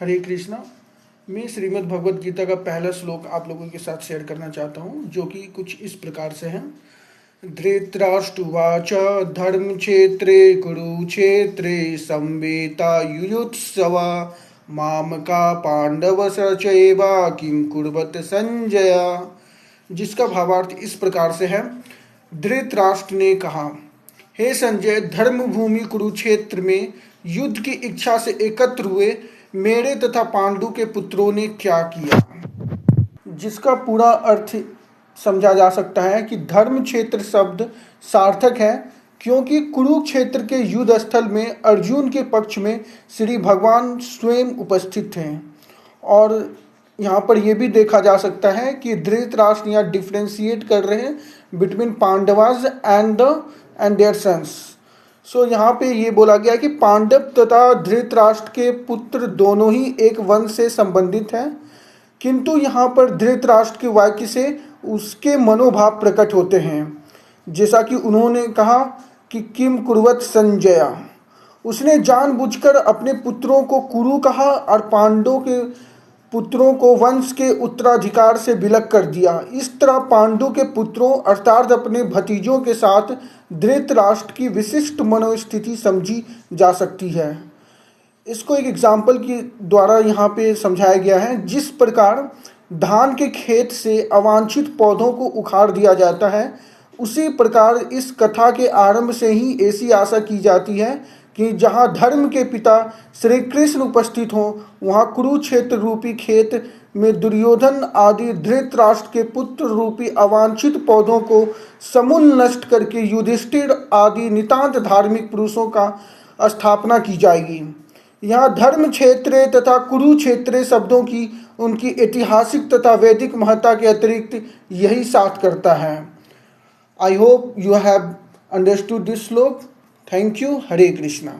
हरे कृष्णा। मैं श्रीमद् भगवद गीता का पहला श्लोक आप लोगों के साथ शेयर करना चाहता हूँ, जो कि कुछ इस प्रकार से है। धृतराष्ट्रवाच धर्म क्षेत्रे कुरुक्षेत्रे संवेता युयुत्सवा मामका पांडव सचैवा किम कुर्वत संजय। जिसका भावार्थ इस प्रकार से है। धृतराष्ट्र ने कहा, हे संजय, धर्म भूमि कुरुक्षेत्र में युद्ध की इच्छा से एकत्र हुए मेरे तथा पांडु के पुत्रों ने क्या किया। जिसका पूरा अर्थ समझा जा सकता है कि धर्म क्षेत्र शब्द सार्थक है, क्योंकि कुरुक्षेत्र के युद्ध स्थल में अर्जुन के पक्ष में श्री भगवान स्वयं उपस्थित थे। और यहाँ पर यह भी देखा जा सकता है कि धृतराष्ट्र यहाँ डिफ्रेंशिएट कर रहे हैं between Pandavas and their sons. So यहाँ पे ये बोला गया कि पांडव तथा धृतराष्ट्र के पुत्र दोनों ही एक वंश से संबंधित हैं, किंतु यहाँ पर धृतराष्ट्र के वाक्य से उसके मनोभाव प्रकट होते हैं। जैसा कि उन्होंने कहा कि किम कुर्वत संजय, उसने जानबूझकर अपने पुत्रों को कुरु कहा और पांडवों के पुत्रों को वंश के उत्तराधिकार से विलग कर दिया। इस तरह पांडु के पुत्रों अर्थात अपने भतीजों के साथ धृतराष्ट्र की विशिष्ट मनोस्थिति समझी जा सकती है। इसको एक एग्जाम्पल के द्वारा यहाँ पे समझाया गया है। जिस प्रकार धान के खेत से अवांछित पौधों को उखाड़ दिया जाता है, उसी प्रकार इस कथा के आरंभ से ही ऐसी आशा की जाती है कि जहाँ धर्म के पिता श्री कृष्ण उपस्थित हों, वहाँ कुरुक्षेत्र रूपी खेत में दुर्योधन आदि धृतराष्ट्र के पुत्र रूपी अवांछित पौधों को समूल नष्ट करके युधिष्ठिर आदि नितांत धार्मिक पुरुषों का स्थापना की जाएगी। यहाँ धर्म क्षेत्र तथा कुरुक्षेत्र शब्दों की उनकी ऐतिहासिक तथा वैदिक महत्ता के अतिरिक्त यही साथ करता है। I hope you have understood this shloka. Thank you. Hare Krishna.